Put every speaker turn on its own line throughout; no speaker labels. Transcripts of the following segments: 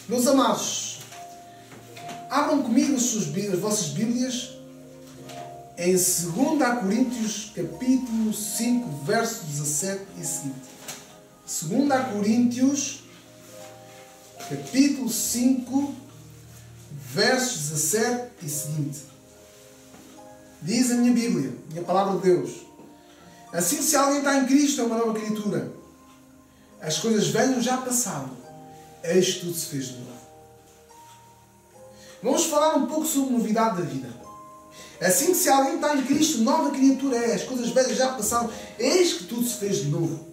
Meus amados, abram comigo as vossas Bíblias em 2 Coríntios, capítulo 5, verso 17 e seguinte. 2 Coríntios, capítulo 5, versos 17 e seguinte. Diz a minha Bíblia, a minha palavra de Deus: assim, se alguém está em Cristo, é uma nova criatura. As coisas velhas já passaram, eis que tudo se fez de novo. Vamos falar um pouco sobre novidade da vida. Assim que se alguém está em Cristo, nova criatura é. As coisas velhas já passaram, eis que tudo se fez de novo.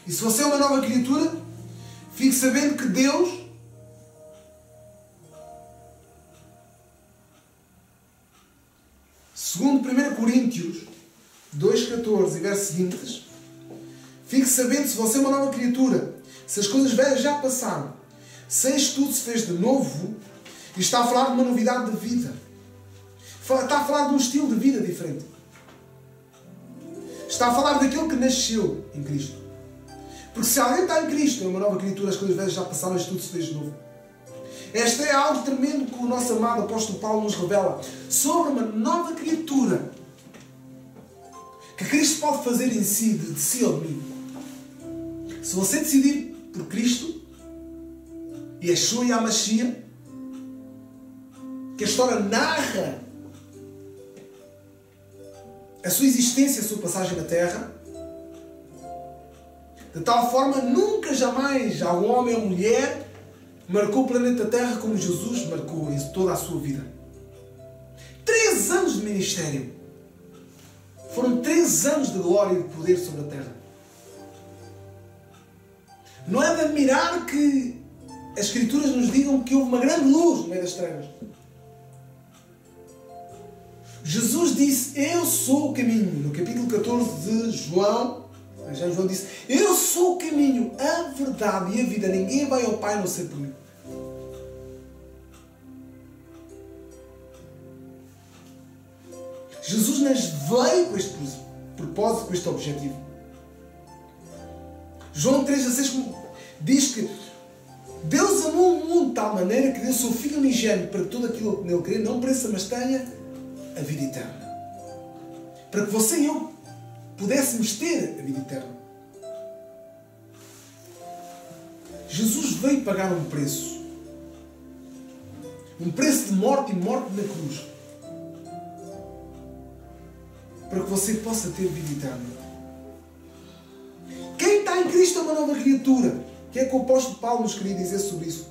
E se você é uma nova criatura, fique sabendo que Deus segundo 1 Coríntios 2,14 e versos seguintes, fique sabendo, se você é uma nova criatura, se as coisas velhas já passaram, se eis que tudo se fez de novo, e está a falar de uma novidade de vida. Está a falar de um estilo de vida diferente. Está a falar daquele que nasceu em Cristo. Porque se alguém está em Cristo, é uma nova criatura, as coisas velhas já passaram, e tudo se fez de novo. Este é algo tremendo que o nosso amado apóstolo Paulo nos revela sobre uma nova criatura que Cristo pode fazer em si, de si ou de mim. Se você decidir por Cristo, Yeshua e a Mashiach, que a história narra a sua existência, a sua passagem na Terra, de tal forma, nunca jamais algum homem ou mulher marcou o planeta Terra como Jesus marcou em toda a sua vida. 3 anos de ministério. Foram 3 anos de glória e de poder sobre a Terra. Não é de admirar que as Escrituras nos digam que houve uma grande luz no meio das trevas. Jesus disse: eu sou o caminho. No capítulo 14 de João, João disse: eu sou o caminho, a verdade e a vida. Ninguém vai ao Pai a não ser por mim. Jesus nos veio com este propósito, com este objetivo. João 3,16 diz que Deus amou o mundo de tal maneira que deu o seu Filho unigênito para que todo aquilo que nele crê não pereça, mas tenha a vida eterna. Para que você e eu pudéssemos ter a vida eterna. Jesus veio pagar um preço. Um preço de morte e morte na cruz. Para que você possa ter vida eterna. Quem está em Cristo é uma nova criatura. O que é que o apóstolo Paulo nos queria dizer sobre isso?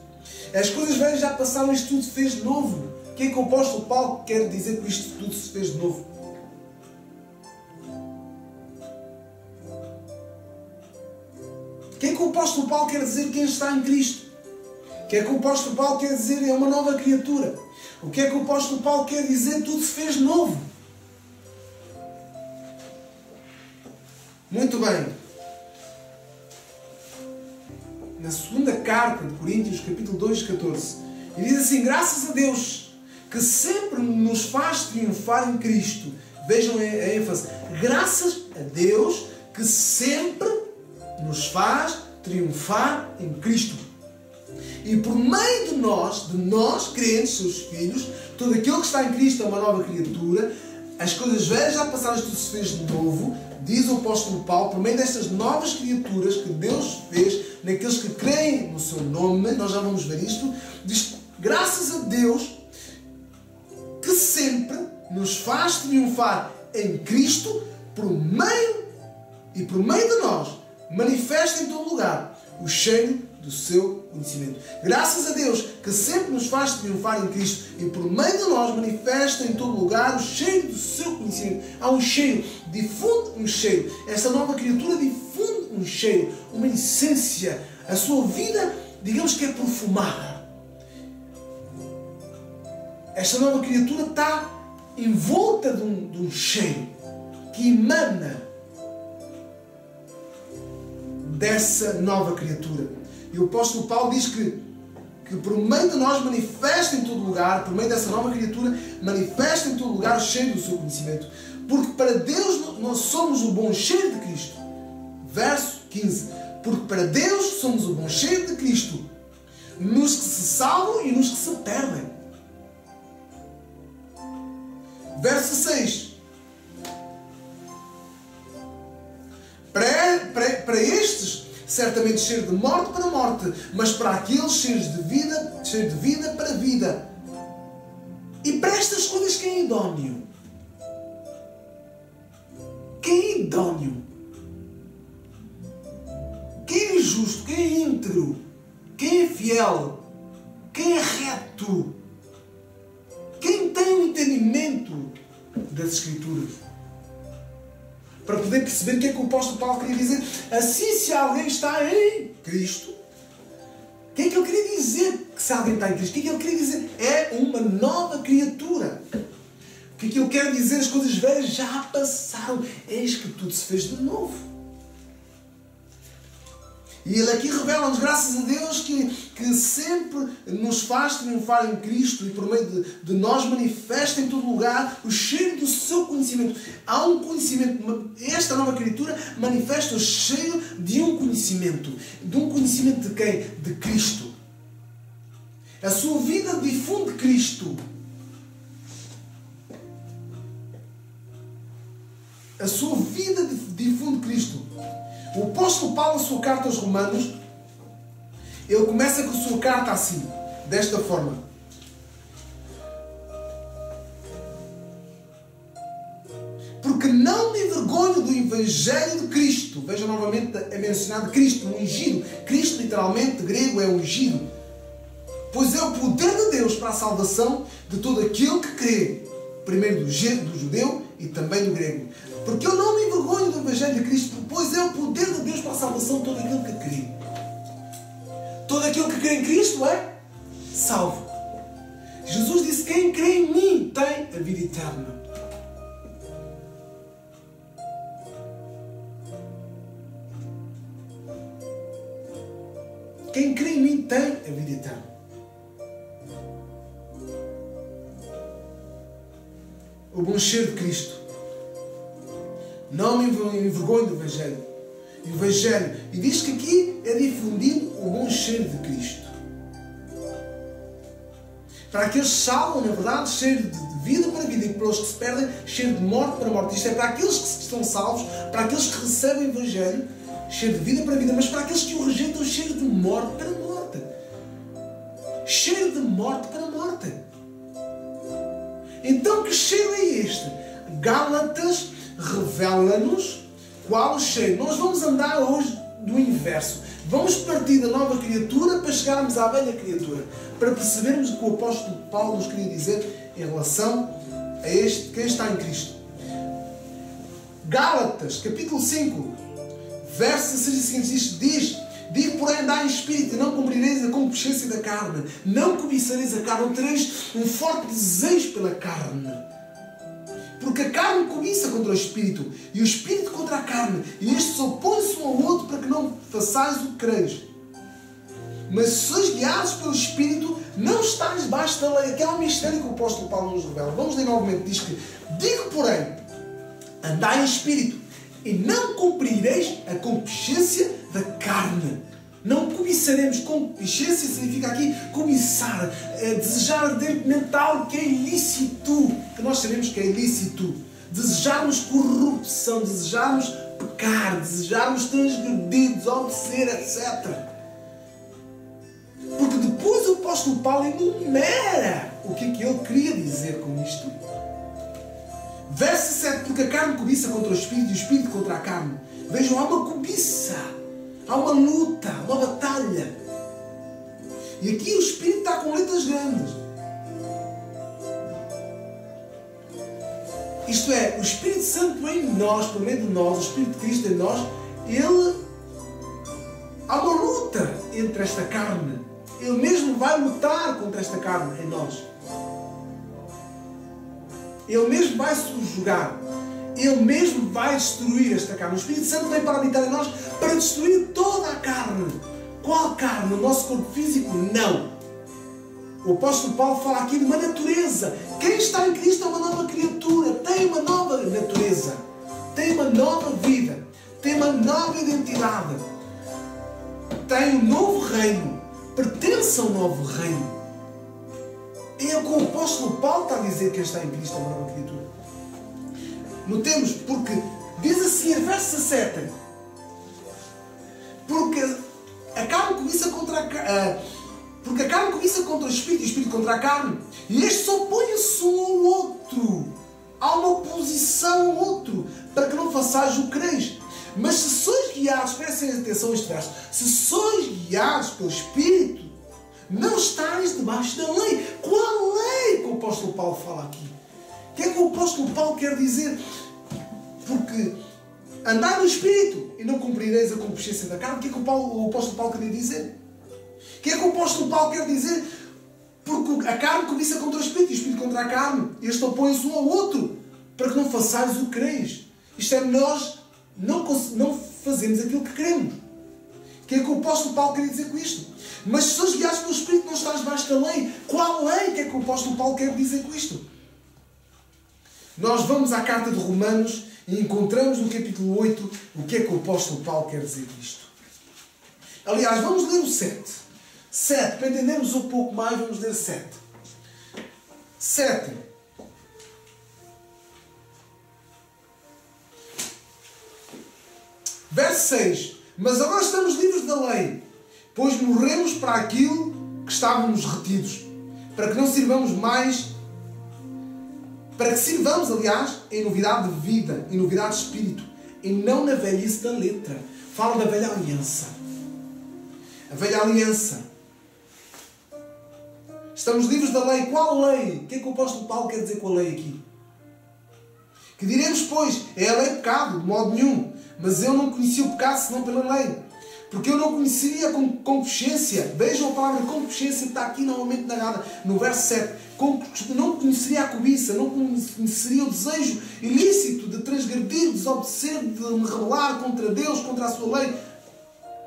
As coisas velhas já passaram, isto tudo se fez de novo. O que é que o apóstolo Paulo quer dizer com isto tudo se fez de novo? O que é que o apóstolo Paulo quer dizer quem está em Cristo? O que é que o apóstolo Paulo quer dizer é uma nova criatura? O que é que o apóstolo Paulo quer dizer tudo se fez de novo? Muito bem. Na segunda carta de Coríntios, capítulo 2, 14, ele diz assim: graças a Deus que sempre nos faz triunfar em Cristo. Vejam a ênfase. Graças a Deus que sempre nos faz triunfar em Cristo. E por meio de nós crentes, seus filhos, todo aquele que está em Cristo é uma nova criatura. As coisas velhas já passaram, tudo se fez de novo. Diz o apóstolo Paulo, por meio destas novas criaturas que Deus fez, naqueles que creem no seu nome, nós já vamos ver isto, diz: graças a Deus que sempre nos faz triunfar em Cristo, por meio de nós, manifesta em todo lugar o cheiro do seu conhecimento. Graças a Deus que sempre nos faz triunfar em Cristo e por meio de nós manifesta em todo lugar o cheiro do seu conhecimento. Há um cheiro, difunde um cheiro. Esta nova criatura difunde um cheiro, uma essência. A sua vida, digamos que é perfumada. Esta nova criatura está envolta de um cheiro que emana dessa nova criatura. E o apóstolo Paulo diz que por meio de nós manifesta em todo lugar, por meio dessa nova criatura, manifesta em todo lugar o cheiro do seu conhecimento. Porque para Deus nós somos o bom cheiro de Cristo. Verso 15. Porque para Deus somos o bom cheiro de Cristo, nos que se salvam e nos que se perdem. Verso 6. Para estes, certamente cheiro de morte para morte, mas para aqueles cheiro de vida para vida. E para estas coisas quem é idóneo? Quem é idóneo? Quem é justo? Quem é íntegro? Quem é fiel? Quem é reto? Quem tem o entendimento das Escrituras? Para poder perceber o que é que o apóstolo Paulo queria dizer. Assim, se alguém está em Cristo, o que é que ele queria dizer? Que se alguém está em Cristo, o que é que ele queria dizer? É uma nova criatura. O que é que ele quer dizer? As coisas velhas já passaram. Eis que tudo se fez de novo. E ele aqui revela-nos, graças a Deus, que sempre nos faz triunfar em Cristo e por meio de nós manifesta em todo lugar o cheiro do seu conhecimento. Há um conhecimento, esta nova criatura manifesta o cheiro de um conhecimento. De um conhecimento de quem? De Cristo. A sua vida difunde Cristo. A sua vida difunde Cristo. O apóstolo Paulo, a sua carta aos Romanos, ele começa com a sua carta assim, desta forma. Porque não me envergonho do Evangelho de Cristo. Veja novamente, é mencionado Cristo, um ungido. Cristo, literalmente, grego, é ungido. Pois é o poder de Deus para a salvação de todo aquele que crê. Primeiro do judeu e também do grego. Porque eu não me envergonho do Evangelho de Cristo, pois é o poder de Deus para a salvação de todo aquele que crê. Todo aquele que crê em Cristo é salvo. Jesus disse: quem crê em mim tem a vida eterna. Quem crê em mim tem a vida eterna. O bom cheiro de Cristo. Não me envergonho do Evangelho. E diz que aqui é difundido o bom cheiro de Cristo. Para aqueles que salvam, na verdade, cheiro de vida para vida. E para os que se perdem, cheiro de morte para morte. Isto é para aqueles que estão salvos, para aqueles que recebem o Evangelho, cheiro de vida para vida. Mas para aqueles que o rejeitam, cheiro de morte para morte. Cheiro de morte para morte. Então que cheiro é este? Gálatas revela-nos qual o cheiro. Nós vamos andar hoje do inverso. Vamos partir da nova criatura para chegarmos à velha criatura. Para percebermos o que o apóstolo Paulo nos queria dizer em relação a quem está em Cristo. Gálatas, capítulo 5, verso 16 e seguintes, diz: digo, porém, andai em espírito e não cumprireis a concupiscência da carne. Não cobiçareis a carne, não tereis um forte desejo pela carne. Porque a carne cobiça contra o espírito e o espírito contra a carne. E estes opõem-se um ao outro para que não façais o que quereis. Mas se sois guiados pelo espírito, não estáis debaixo da lei. Aqui há um mistério que o apóstolo Paulo nos revela. Vamos ler novamente. Diz que: digo, porém, andai em espírito e não cumprireis a concupiscência da carne. Não cobiçaremos. Concupiscência significa aqui cobiçar, desejar ardentemente algo que é ilícito, que nós sabemos que é ilícito. Desejarmos corrupção, desejarmos pecar, desejarmos transgredir, desobedecer, etc. Porque depois o apóstolo Paulo enumera o que é que ele queria dizer com isto. Verso 7, porque a carne cobiça contra o espírito e o espírito contra a carne. Vejam, há uma cobiça, há uma luta, uma batalha. E aqui o espírito está com letras grandes. Isto é, o Espírito Santo em nós, por meio de nós, o Espírito de Cristo em nós, há uma luta entre esta carne. Ele mesmo vai lutar contra esta carne em nós. Ele mesmo vai subjugar. Ele mesmo vai destruir esta carne. O Espírito Santo vem para habitar em nós para destruir toda a carne. Qual carne? O nosso corpo físico? Não. O apóstolo Paulo fala aqui de uma natureza. Quem está em Cristo é uma nova criatura. Tem uma nova natureza. Tem uma nova vida. Tem uma nova identidade. tem um novo reino, pertence ao novo reino. É o que o apóstolo Paulo está a dizer, que está em Cristo, a nova criatura. Notemos, porque diz assim, em verso 17, porque a carne cobiça contra porque a carne cobiça contra o Espírito e o Espírito contra a carne, e estes opõem-se um ao outro. Há uma oposição ao outro, para que não façais o que quereis. Mas se sois guiados, prestem atenção a este verso, se sois guiados pelo Espírito, não estáis debaixo da lei. Qual lei que o apóstolo Paulo fala aqui? O que é que o apóstolo Paulo quer dizer? Porque andai no Espírito e não cumprireis a concupiscência da carne. O que é que o apóstolo Paulo queria dizer? O que é que o apóstolo Paulo quer dizer? Porque a carne cobiça contra o Espírito e o Espírito contra a carne. Estes opõem-se um ao outro, para que não façais o que quereis. Isto é, nós não fazemos aquilo que queremos. O que é que o apóstolo Paulo queria dizer com isto? Mas se sois guiados pelo Espírito, não estás debaixo da lei. Qual lei? O que é que o apóstolo Paulo quer dizer com isto? Nós vamos à carta de Romanos e encontramos no capítulo 8 o que é que o apóstolo Paulo quer dizer com isto. Aliás, vamos ler o 7. 7, para entendermos um pouco mais, vamos ler 7. 7. Verso 6. Mas agora estamos livres da lei, pois morremos para aquilo que estávamos retidos, para que não sirvamos mais, para que sirvamos, aliás, em novidade de vida, em novidade de espírito, e não na velhice da letra. Fala da velha aliança. A velha aliança. Estamos livres da lei. Qual lei? O que é que o apóstolo Paulo quer dizer com a lei aqui? Que diremos, pois, é a lei pecado? De modo nenhum. Mas eu não conhecia o pecado senão pela lei. Porque eu não conheceria a concupiscência. Vejam a palavra concupiscência que está aqui novamente narrada no verso 7. Não conheceria a cobiça, não conheceria o desejo ilícito de transgredir, de desobedecer, de me rebelar contra Deus, contra a sua lei.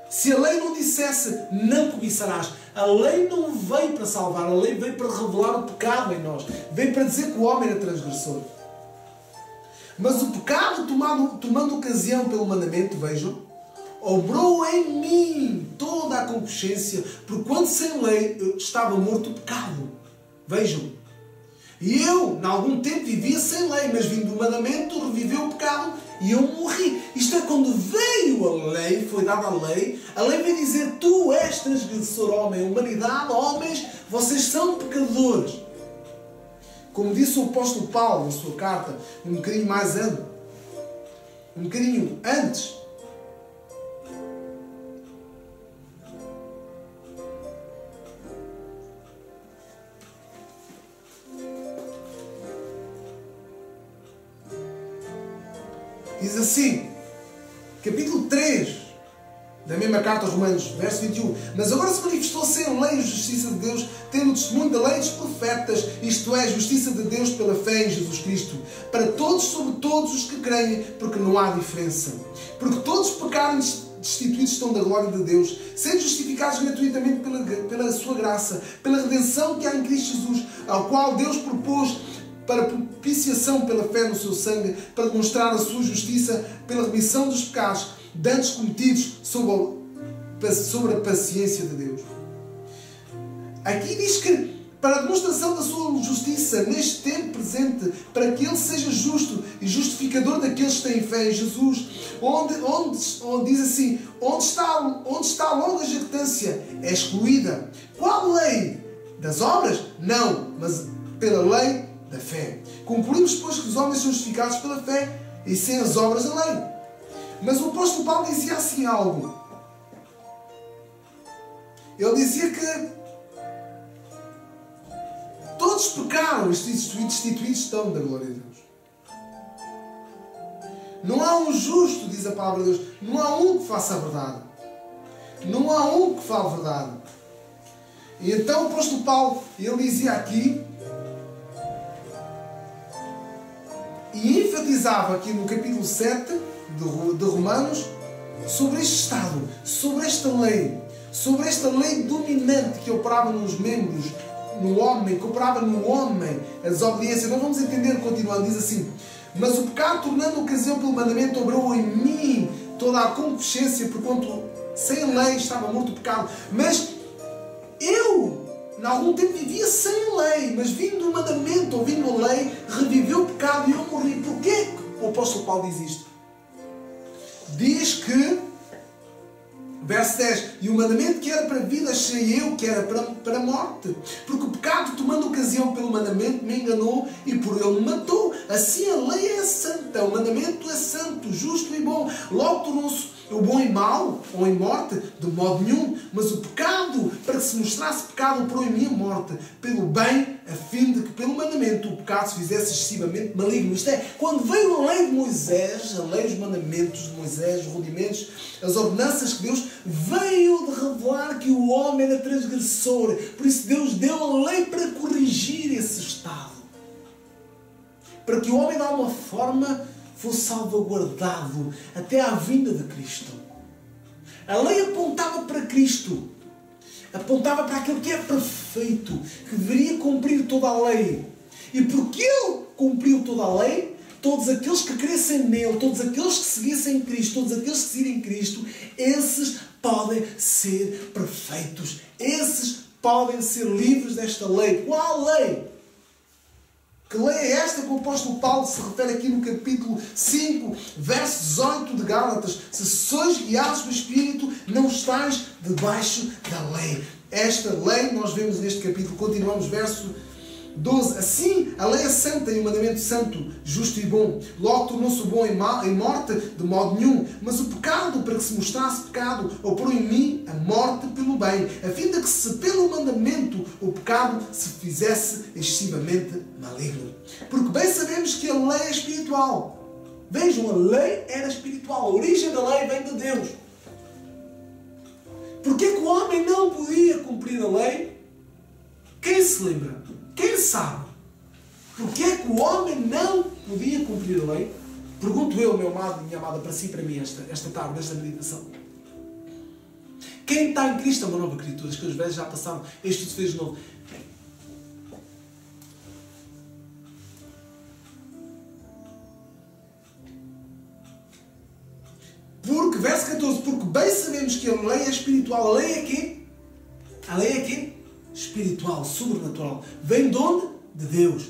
Se a lei não dissesse, não cobiçarás. A lei não veio para salvar, a lei veio para revelar o pecado em nós. Veio para dizer que o homem era transgressor. Mas o pecado, tomando ocasião pelo mandamento, vejam, obrou em mim toda a concupiscência, porque quando sem lei eu estava morto o pecado. Vejam. E eu, em algum tempo, vivia sem lei, mas vindo do mandamento, reviveu o pecado e eu morri. Isto é, quando veio a lei, foi dada a lei veio dizer, tu és transgressor, homem, humanidade, homens, vocês são pecadores. Como disse o apóstolo Paulo na sua carta, um bocadinho antes. Diz assim, capítulo 3 da mesma carta aos Romanos, verso 21. Mas agora se manifestou sem lei a justiça de Deus, tendo o testemunho da lei dos profetas, isto é, a justiça de Deus pela fé em Jesus Cristo, para todos, sobre todos os que creem, porque não há diferença. Porque todos pecaram destituídos estão da glória de Deus, sendo justificados gratuitamente pela sua graça, pela redenção que há em Cristo Jesus, ao qual Deus propôs para propiciação pela fé no seu sangue, para demonstrar a sua justiça pela remissão dos pecados dantes cometidos sobre a paciência de Deus. Aqui diz que para a demonstração da sua justiça neste tempo presente, para que Ele seja justo e justificador daqueles que têm fé em Jesus, onde diz assim, onde está a longa jactância é excluída. Qual lei? Das obras? Não, mas pela lei da fé. Concluímos, pois, que os homens são justificados pela fé e sem as obras da lei. Mas o apóstolo Paulo dizia assim algo. Ele dizia que todos pecaram e destituídos estão da glória de Deus. Não há um justo, diz a palavra de Deus. Não há um que faça a verdade. Não há um que fale a verdade. E então o apóstolo Paulo, ele dizia aqui, e enfatizava aqui no capítulo 7 de Romanos, sobre este estado, sobre esta lei dominante que operava nos membros, no homem, que operava no homem, a desobediência. Nós vamos entender continuando, diz assim, mas o pecado, tornando ocasião pelo mandamento, obrou em mim toda a concupiscência, porquanto Sem a lei estava morto o pecado. Mas eu, em algum tempo, vivia sem a lei. Mas vindo o mandamento, ou vindo a lei, reviveu o pecado e eu morri. Porquê que o apóstolo Paulo diz isto? Diz que, verso 10, e o mandamento que era para a vida achei eu que era para a morte. Porque o pecado, tomando ocasião pelo mandamento, me enganou e por ele me matou. Assim a lei é santa, o mandamento é santo, justo e bom. Logo tornou-se o bom em mau, ou em morte, de modo nenhum. Mas o pecado, para que se mostrasse pecado, operou em mim a morte, pelo bem, a fim de que pelo mandamento o pecado se fizesse excessivamente maligno. Isto é, quando veio a lei de Moisés, a lei, os mandamentos de Moisés, os rudimentos, as ordenanças que Deus veio de revelar que o homem era transgressor. Por isso Deus deu a lei para corrigir esse estado. Para que o homem, de alguma forma, fosse salvaguardado até à vinda de Cristo. A lei apontava para Cristo. Apontava para aquele que é perfeito, que deveria cumprir toda a lei. E porque Ele cumpriu toda a lei, todos aqueles que crescem nele, todos aqueles que seguissem Cristo, todos aqueles que seguirem Cristo, esses podem ser perfeitos. Esses podem ser livres desta lei. Qual lei? Que lei é esta que o apóstolo Paulo se refere aqui no capítulo 5, verso 18 de Gálatas? Se sois guiados pelo Espírito, não estáis debaixo da lei. Esta lei nós vemos neste capítulo, continuamos, verso 12. Assim, a lei é santa e o mandamento santo, justo e bom. Logo tornou-se o bom em morte, de modo nenhum. Mas o pecado, para que se mostrasse pecado, operou em mim a morte pelo bem, a fim de que se pelo mandamento o pecado se fizesse excessivamente maligno. Porque bem sabemos que a lei é espiritual. Vejam, a lei era espiritual. A origem da lei vem de Deus. Porquê que o homem não podia cumprir a lei? Quem se lembra? Quem sabe? Porquê é que o homem não podia cumprir a lei? Pergunto eu, meu amado e minha amada, para si e para mim esta tarde, nesta meditação. Quem está em Cristo é uma nova criatura. As coisas velhas já passaram. Isto tudo se fez de novo. Porque, verso 14, porque bem sabemos que a lei é espiritual. A lei é quê? A lei é quê? Espiritual, sobrenatural. Vem de onde? De Deus.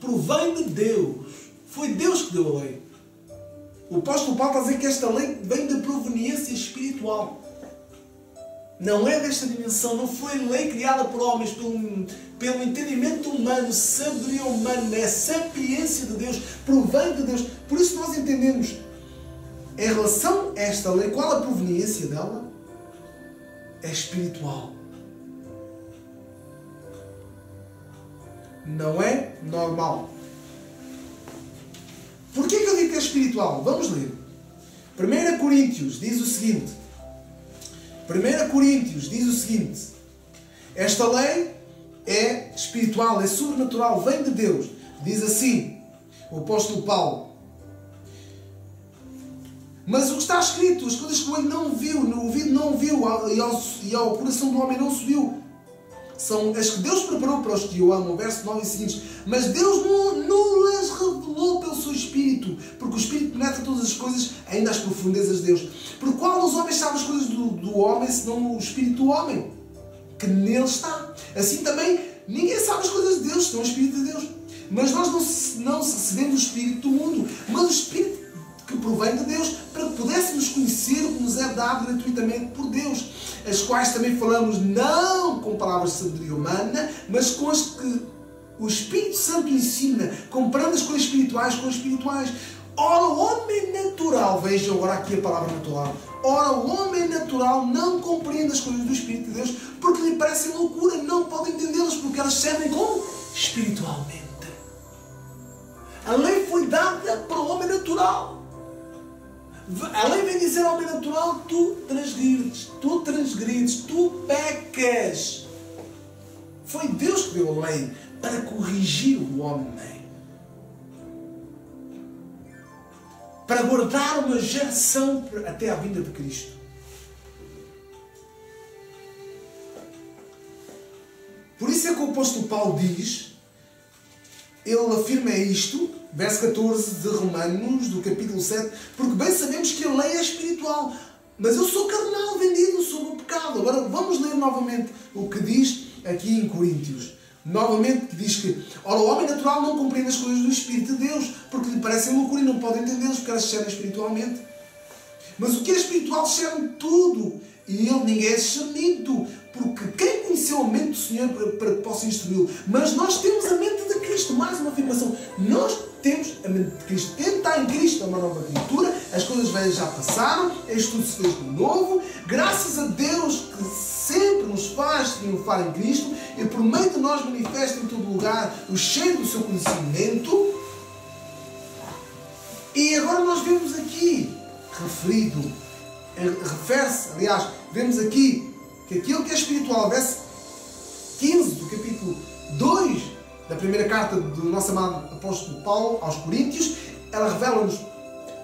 Provém de Deus. Foi Deus que deu a lei. O apóstolo Paulo está a dizer que esta lei vem da proveniência espiritual. Não é desta dimensão. Não foi lei criada por homens pelo entendimento humano, sabedoria humana. É sapiência de Deus. Provém de Deus. Por isso nós entendemos, em relação a esta lei, qual a proveniência dela? É espiritual. Não é normal. Porquê que eu digo que é espiritual? Vamos ler. 1 Coríntios diz o seguinte. 1 Coríntios diz o seguinte. Esta lei é espiritual, é sobrenatural, vem de Deus. Diz assim o apóstolo Paulo. Mas o que está escrito, as coisas que o olho não viu, o ouvido não viu e ao coração do homem não subiu, são as que Deus preparou para os que o amam. Verso 9 e seguintes. Mas Deus não as revelou pelo seu Espírito, porque o Espírito penetra todas as coisas, ainda às profundezas de Deus. Por qual dos homens sabe as coisas do homem, senão o Espírito do homem, que nele está? Assim também, ninguém sabe as coisas de Deus, senão o Espírito de Deus. Mas nós não recebemos o Espírito do mundo, mas o Espírito que provém de Deus, para que pudéssemos conhecer o que nos é dado gratuitamente por Deus, as quais também falamos não com palavras de sabedoria humana, mas com as que o Espírito Santo ensina, comparando as coisas espirituais com as espirituais. Ora, o homem natural, vejam agora aqui a palavra natural, ora, o homem natural não compreende as coisas do Espírito de Deus, porque lhe parecem loucura, não pode entendê-las, porque elas servem como? Espiritualmente. A lei foi dada para o homem natural. A lei vem dizer ao homem natural: tu transgrides, tu pecas. Foi Deus que deu a lei para corrigir o homem, para guardar uma geração até à vinda de Cristo. Por isso é que o apóstolo Paulo diz, ele afirma isto, verso 14 de Romanos, do capítulo 7, porque bem sabemos que a lei é espiritual. Mas eu sou carnal, vendido sob o pecado. Agora vamos ler novamente o que diz aqui em Coríntios. Novamente que diz que, ora, o homem natural não compreende as coisas do Espírito de Deus, porque lhe parecem loucura e não pode entendê-las, porque elas discernem espiritualmente. Mas o que é espiritual discerne tudo, e ninguém é discernido, porque quem conheceu a mente do Senhor para que possa instruí-lo? Mas nós temos a mente de Cristo. Mais uma afirmação. Nós temos a mente de Cristo. Quem está em Cristo é uma nova criatura. As coisas velhas já passaram. Isto tudo se fez de novo. Graças a Deus que sempre nos faz triunfar em Cristo e por meio de nós manifesta em todo lugar o cheiro do seu conhecimento. E agora nós vemos aqui referido, refere-se, aliás, vemos aqui que aquilo que é espiritual, verso 15 do capítulo 2 da primeira carta do nosso amado apóstolo Paulo aos Coríntios, ela revela-nos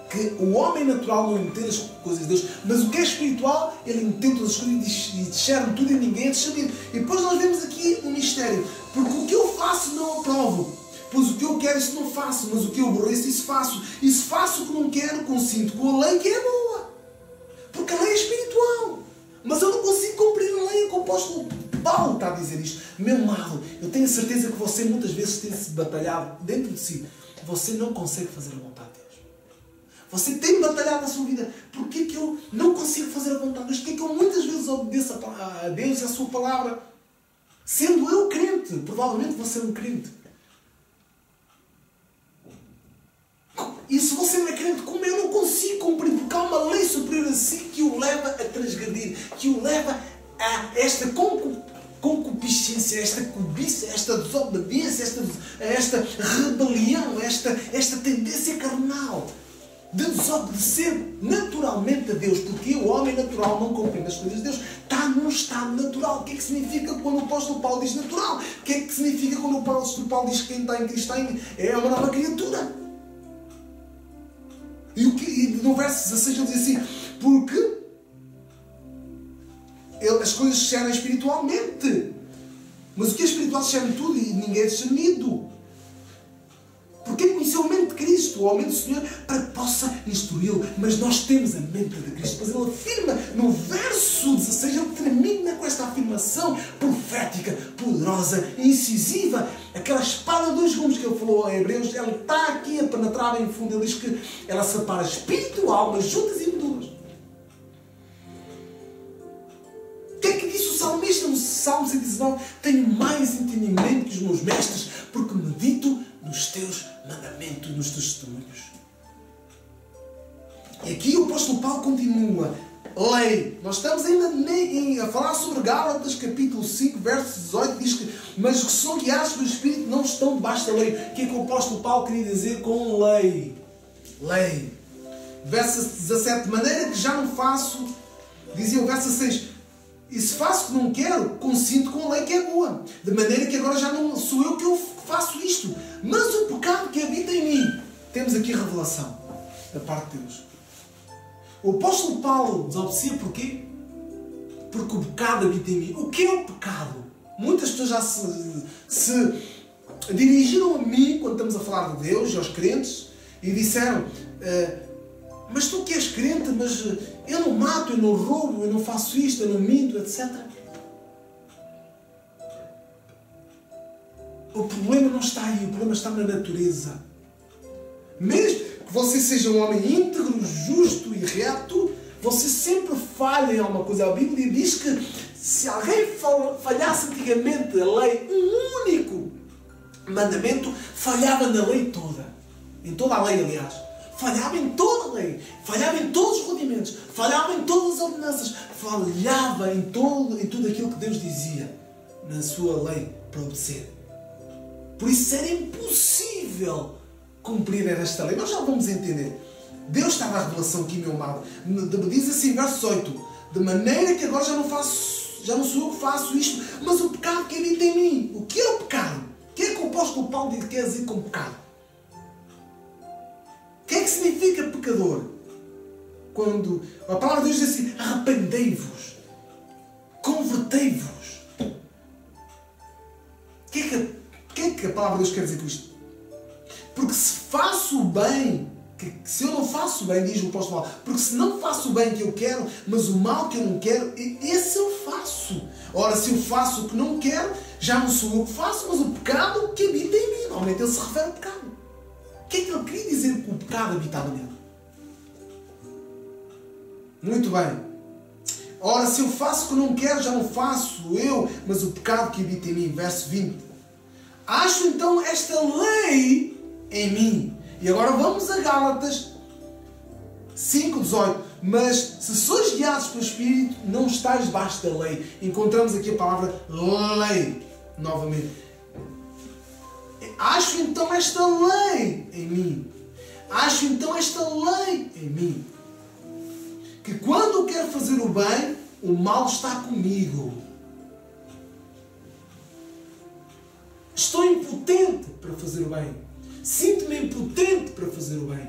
que o homem natural não entende as coisas de Deus, mas o que é espiritual, ele entende todas as coisas e discerne tudo e ninguém é discernido. E depois nós vemos aqui um mistério, porque o que eu faço não aprovo, pois o que eu quero isso não faço, mas o que eu aborreço isso faço. E se faço o que não quero, consinto com a lei que é boa, porque a lei é espiritual. Mas eu não consigo cumprir a lei, que o apóstolo Paulo está a dizer isto. Meu amado, eu tenho a certeza que você muitas vezes tem-se batalhado dentro de si. Você não consegue fazer a vontade de Deus. Você tem batalhado na sua vida. Porquê que eu não consigo fazer a vontade de Deus? Porquê que eu muitas vezes obedeço a Deus e a sua palavra? Sendo eu crente, provavelmente você é um crente. E se você não é crente, como eu não consigo cumprir? Porque há uma lei superior a si que o leva a transgredir, que o leva a esta concupiscência, esta cobiça, esta desobediência, esta rebelião, esta tendência carnal de desobedecer naturalmente a Deus, porque o homem natural não compreende as coisas de Deus, está num estado natural. O que é que significa quando o apóstolo Paulo diz natural? O que é que significa quando o apóstolo Paulo diz que quem está em Cristo é uma nova criatura? E no verso 16 ele diz assim, porque as coisas se discernem espiritualmente. Mas o que é espiritual discerne tudo e ninguém é discernido. Porque conheceu a mente de Cristo, ou a mente do Senhor, para que possa instruí-lo. Mas nós temos a mente de Cristo. Mas ele afirma no verso 16, ele termina com esta afirmação profética, poderosa, incisiva. Aquela espada de dois gumes que ele falou em Hebreus, ela está aqui a penetrar bem fundo. Ele diz que ela separa espírito e alma, juntas e medulas. O que é que disse o salmista no Salmo 119? Tenho mais entendimento que os meus mestres, porque medito nos teus mandamentos, nos teus testemunhos. E aqui o apóstolo Paulo continua. Lei. Nós estamos ainda a falar sobre Gálatas, capítulo 5, verso 18, diz que mas os que são guiados pelo Espírito não estão debaixo da lei. O que é que o apóstolo Paulo queria dizer com lei? Lei. Verso 17, de maneira que já não faço, dizia o verso 6, e se faço o que não quero, consinto com a lei que é boa. De maneira que agora já não sou eu que eu faço isto, mas o pecado que habita em mim. Temos aqui a revelação da parte de Deus. O apóstolo Paulo desobedecia porquê? Porque o pecado habita em mim. O que é o pecado? Muitas pessoas já se dirigiram a mim quando estamos a falar de Deus e aos crentes e disseram mas tu que és crente, mas eu não mato, eu não roubo, eu não faço isto, eu não minto, etc. O problema não está aí, o problema está na natureza. Mesmo que você seja um homem íntegro, justo e reto, você sempre falha em alguma coisa. A Bíblia diz que se alguém falhasse antigamente a lei, um único mandamento, falhava na lei toda. Em toda a lei, aliás. Falhava em toda a lei. Falhava em todos os rudimentos. Falhava em todas as ordenanças. Falhava em tudo aquilo que Deus dizia na sua lei para obedecer. Por isso era impossível cumprir esta lei. Nós já vamos entender. Deus está na revelação aqui, meu amado. Diz assim, verso 8. De maneira que agora já não sou eu que faço isto, mas o pecado que habita em mim. O que é o pecado? O que é que o apóstolo Paulo quer dizer com pecado? O que é que significa pecador? Quando a palavra de Deus diz assim, arrependei-vos, convertei-vos. O que é que a palavra de Deus quer dizer com isto? Porque se faço o bem, que se eu não faço o bem, diz o apóstolo Paulo, porque se não faço o bem que eu quero, mas o mal que eu não quero, esse eu faço. Ora, se eu faço o que não quero, já não sou eu que faço, mas o pecado que habita em mim. Normalmente ele se refere ao pecado. O que é que ele queria dizer que o pecado habitava nele? Muito bem. Ora, se eu faço o que não quero, já não faço eu, mas o pecado que habita em mim. Verso 20. Acho então esta lei em mim. E agora vamos a Gálatas 5:18. Mas se sois guiados pelo Espírito, não estáis debaixo da lei. Encontramos aqui a palavra lei novamente. Acho então esta lei em mim. Acho então esta lei em mim. Que quando eu quero fazer o bem, o mal está comigo. Estou impotente para fazer o bem. Sinto-me impotente para fazer o bem.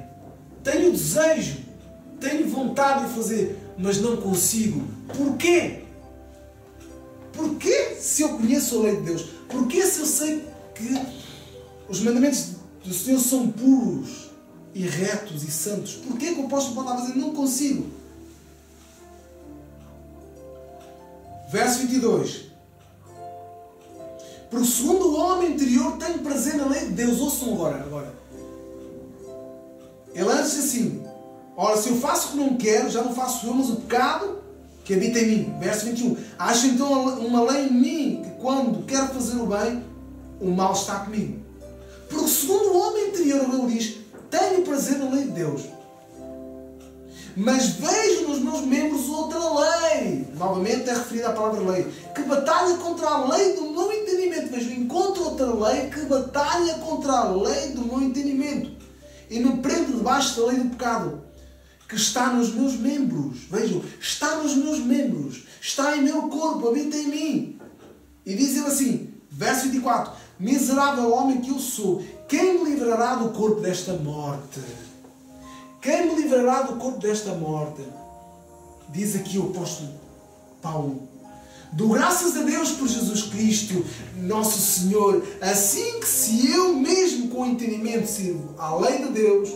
Tenho desejo, tenho vontade de fazer, mas não consigo. Porquê? Porquê se eu conheço a lei de Deus? Porquê se eu sei que os mandamentos do Senhor são puros e retos e santos? Porquê que o apóstolo Paulo está a dizer não consigo? Verso 22. Porque segundo o homem interior tenho prazer na lei de Deus. Ouçam agora. Ele antes diz assim: ora, se eu faço o que não quero, já não faço eu, mas o pecado que habita em mim. Verso 21. Acho então uma lei em mim, que quando quero fazer o bem, o mal está comigo. Porque segundo o homem interior, ele diz, tenho prazer na lei de Deus, mas vejo nos meus membros outra lei. Novamente é referida à palavra lei, que batalha contra a lei do meu entendimento. Vejo, encontro outra lei que batalha contra a lei do meu entendimento e me prende debaixo da lei do pecado, que está nos meus membros. Vejam, está nos meus membros, está em meu corpo, habita em mim. E diz ele assim, verso 24: miserável homem que eu sou, quem me livrará do corpo desta morte? Quem me livrará do corpo desta morte? Diz aqui o apóstolo Paulo: dou graças a Deus por Jesus Cristo, nosso Senhor, assim que se eu mesmo com entendimento sirvo à lei de Deus,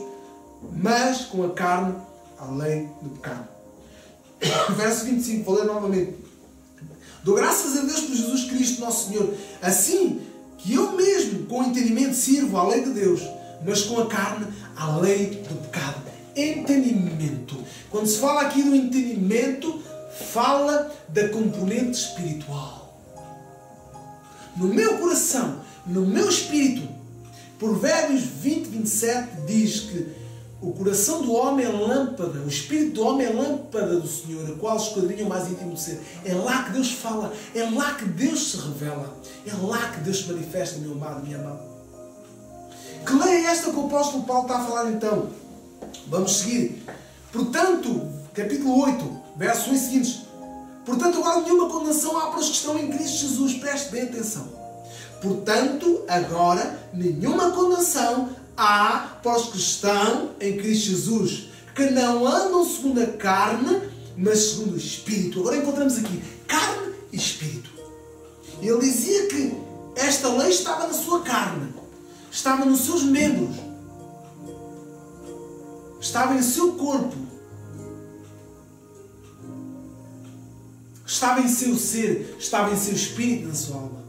mas com a carne à lei do pecado. Verso 25, vou ler novamente. Dou graças a Deus por Jesus Cristo, nosso Senhor, assim que eu mesmo com entendimento sirvo à lei de Deus, mas com a carne à lei do pecado. Entendimento. Quando se fala aqui do entendimento, fala da componente espiritual. No meu coração, no meu espírito, Provérbios 20:27 diz que o coração do homem é lâmpada, o espírito do homem é lâmpada do Senhor, a qual esquadrinha o mais íntimo do ser. É lá que Deus fala, é lá que Deus se revela, é lá que Deus se manifesta, meu amado, minha amada. Que lei é esta que o apóstolo Paulo está a falar então? Vamos seguir. Portanto, capítulo 8, versos 1 e seguintes. Portanto, agora nenhuma condenação há para os que estão em Cristo Jesus. Preste bem atenção. Portanto, agora nenhuma condenação há para os que estão em Cristo Jesus, que não andam segundo a carne, mas segundo o Espírito. Agora encontramos aqui carne e Espírito. Ele dizia que esta lei estava na sua carne, estava nos seus membros, estava em seu corpo, estava em seu ser, estava em seu espírito, na sua alma.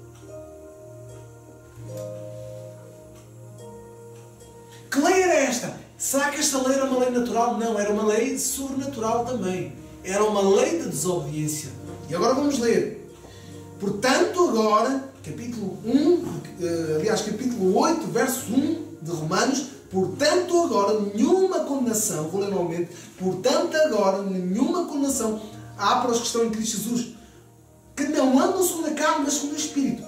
Que lei era esta? Será que esta lei era uma lei natural? Não, era uma lei sobrenatural também. Era uma lei de desobediência. E agora vamos ler. Portanto, agora, capítulo 8, verso 1 de Romanos. Portanto, agora, nenhuma condenação, vou ler novamente. Portanto, agora, nenhuma condenação há para os que estão em Cristo Jesus, que não andam segundo a carne, mas segundo o Espírito.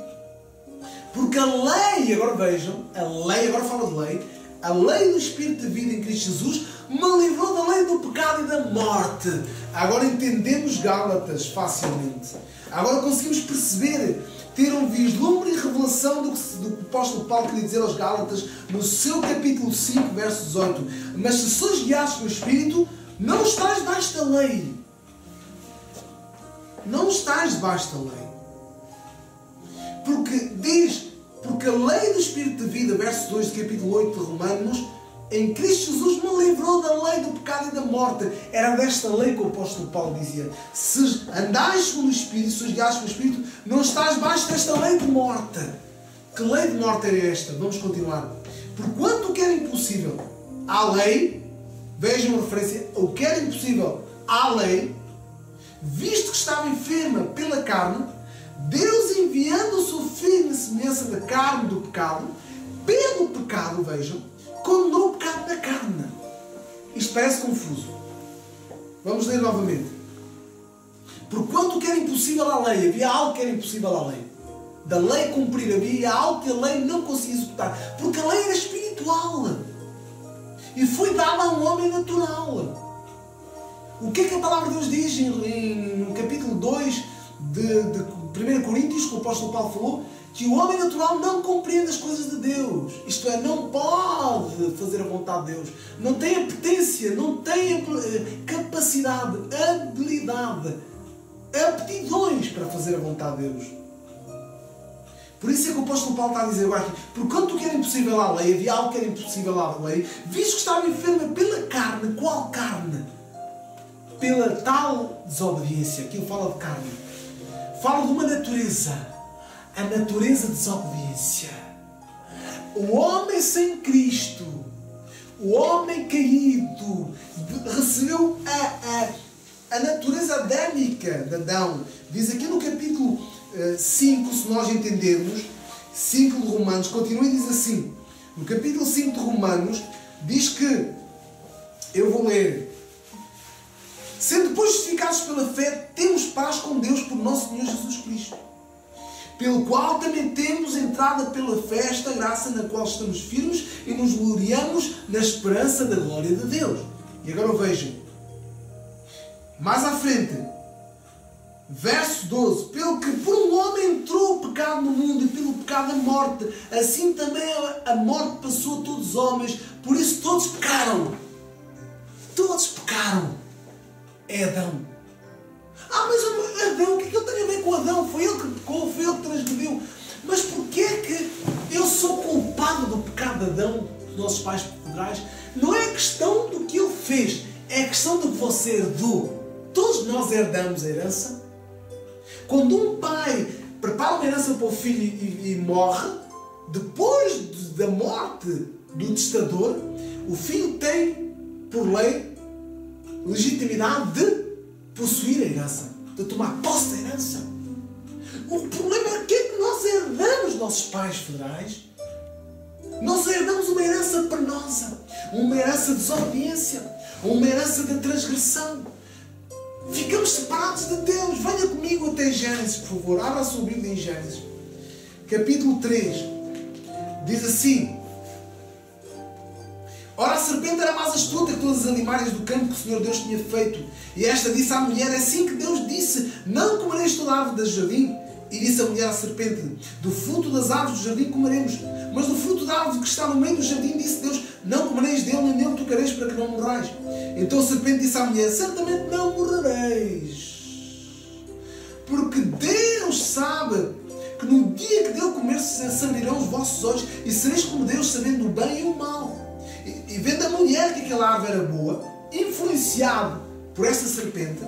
Porque a lei, agora vejam, a lei, agora fala de lei, a lei do Espírito de vida em Cristo Jesus me livrou da lei do pecado e da morte. Agora entendemos Gálatas facilmente. Agora conseguimos perceber, ter um vislumbre e revelação do que o apóstolo Paulo queria dizer aos Gálatas no seu capítulo 5, verso 18. Mas se sois guiados pelo Espírito, não estás debaixo da lei. Não estás debaixo da lei. Porque diz, porque a lei do Espírito de vida, verso 2 do capítulo 8 de Romanos, em Cristo Jesus me livrou da lei do pecado e da morte. Era desta lei que o apóstolo Paulo dizia: se andais segundo o Espírito, se os guiares pelo Espírito, não estás debaixo desta lei de morte. Que lei de morte era esta? Vamos continuar. Porquanto o que era impossível à lei, vejam a referência, o que era impossível à lei, visto que estava enferma pela carne, Deus, enviando o seu Filho na semelhança da carne do pecado, pelo pecado, vejam, condenou o pecado na carne. Isto parece confuso. Vamos ler novamente. Porquanto o que era impossível à lei, havia algo que era impossível à lei. Da lei cumprir, havia algo que a lei não conseguia executar. Porque a lei era espiritual. E foi dada a um homem natural. O que é que a palavra de Deus diz no capítulo 2 de 1 Coríntios, que o apóstolo Paulo falou? Que o homem natural não compreende as coisas de Deus. Isto é, não pode fazer a vontade de Deus. Não tem apetência, não tem capacidade, habilidade, aptidões para fazer a vontade de Deus. Por isso é que o apóstolo Paulo está a dizer agora aqui: porquanto o que era impossível à lei, havia algo que era impossível à lei, visto que estava enferma pela carne. Qual carne? Pela tal desobediência. Aqui ele fala de carne. Fala de uma natureza. A natureza de desobediência. O homem sem Cristo, o homem caído, recebeu a natureza adâmica de Adão. Diz aqui no capítulo 5, se nós entendermos, 5 de Romanos, continua e diz assim, no capítulo 5 de Romanos, diz que, eu vou ler: sendo depois justificados pela fé, temos paz com Deus por nosso Senhor Jesus Cristo, pelo qual também temos entrada pela fé esta graça na qual estamos firmes e nos gloriamos na esperança da glória de Deus. E agora vejam, mais à frente, verso 12: pelo que por um homem entrou o pecado no mundo e pelo pecado a morte, assim também a morte passou a todos os homens, por isso todos pecaram. Todos pecaram. É Adão. Mas Adão, o que é que ele tem a ver com Adão? Foi ele que pecou, foi ele que transgrediu. Mas porquê é que eu sou culpado do pecado de Adão, dos nossos pais federais? Não é questão do que ele fez, é questão do que você herdou. Todos nós herdamos a herança. Quando um pai prepara uma herança para o filho e morre, depois da morte do testador, o filho tem, por lei, legitimidade de possuir a herança, de tomar posse da herança. O problema é que nós herdamos nossos pais federais. Nós herdamos uma herança penosa, uma herança de desobediência, uma herança de transgressão. Ficamos separados de Deus. Venha comigo até Gênesis, por favor. Abra a sua Bíblia em Gênesis. Capítulo 3. Diz assim: ora, a serpente era mais astuta que todas as animais do campo que o Senhor Deus tinha feito. E esta disse à mulher: é assim que Deus disse: não comereis toda a árvore do jardim. E disse a mulher à serpente: do fruto das árvores do jardim comeremos. Mas do fruto da árvore que está no meio do jardim, disse Deus: não comereis dele, nem nele tocareis, para que não morrais. Então a serpente disse à mulher: certamente não morrereis. Porque Deus sabe que no dia que dele comer se abrirão os vossos olhos e sereis como Deus, sabendo o bem e o mal. E vendo a mulher que aquela árvore era boa, influenciado por esta serpente,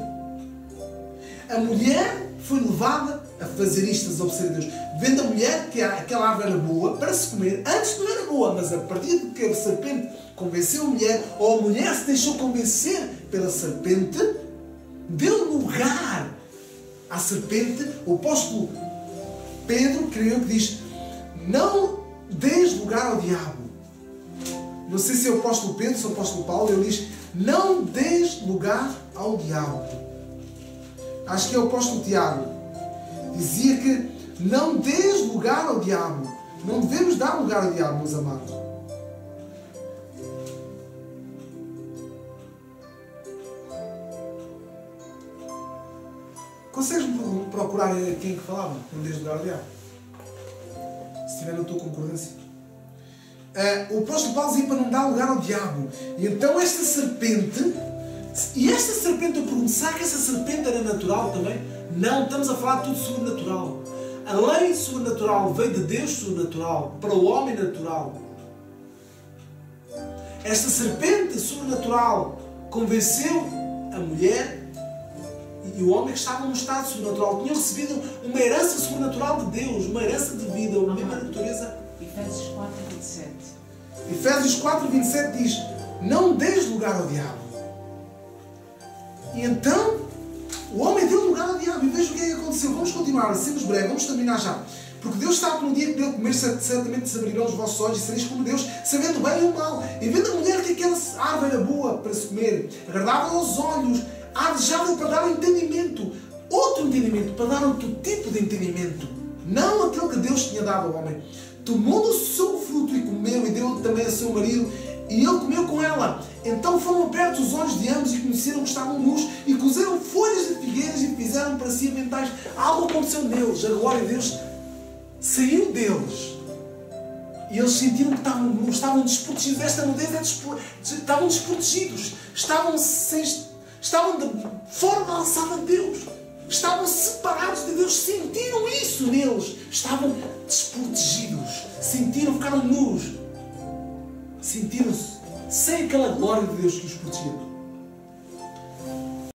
a mulher foi levada a fazer isto, a obedecer a Deus. Vendo a mulher que aquela árvore era boa para se comer, antes não era boa, mas a partir de que a serpente convenceu a mulher, ou a mulher se deixou convencer pela serpente, deu lugar à serpente. O apóstolo Pedro, creio que diz: não deis lugar ao diabo. Não sei se é o apóstolo Pedro, se é o apóstolo Paulo. Ele diz: não deis lugar ao diabo. Acho que é o apóstolo Tiago. Dizia que não deis lugar ao diabo. Não devemos dar lugar ao diabo, meus amados. Consegues procurar quem que falava? Não deis lugar ao diabo. Se estiver na tua concordância. O apóstolo Paulo dizia para não dar lugar ao diabo. E então esta serpente... E esta serpente, eu pergunto, será que essa serpente era natural também? Não, estamos a falar de tudo sobrenatural. A lei sobrenatural veio de Deus sobrenatural para o homem natural. esta serpente sobrenatural convenceu a mulher e o homem que estava num estado sobrenatural. Tinham recebido uma herança sobrenatural de Deus, uma herança de vida, uma mesma natureza.
Efésios 4, 27.
Efésios 4, 27 diz: não deis lugar ao diabo. E então o homem deu lugar ao diabo. E veja o que é que aconteceu. Vamos continuar, sermos breves, vamos terminar já. Porque Deus sabe que no dia que dele comer, certamente se abrirão os vossos olhos e sereis como Deus, sabendo o bem e o mal. E vendo a mulher que aquela árvore era boa para se comer, agradável aos olhos, desejável para dar entendimento. Outro entendimento, para dar outro tipo de entendimento. Não aquele que Deus tinha dado ao homem. Tomou do seu fruto e comeu, e deu também a seu marido, e ele comeu com ela. Então foram abertos os olhos de ambos e conheceram que estavam nus, e cozeram folhas de figueiras e fizeram para si aventais. Algo aconteceu neles, a glória de Deus saiu deles. E eles sentiram que estavam desprotegidos. Esta nudez estavam desprotegidos. Estavam de fora da alçada de Deus. Estavam separados de Deus. Sentiram isso neles. Estavam desprotegidos. Ficaram nus. Sentiram-se sem aquela glória de Deus que os protegia.